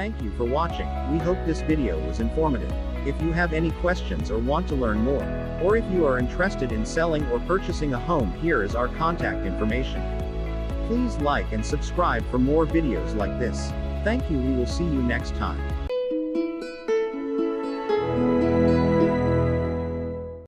Thank you for watching. We hope this video was informative. If you have any questions or want to learn more, or if you are interested in selling or purchasing a home, here is our contact information. Please like and subscribe for more videos like this. Thank you. We will see you next time.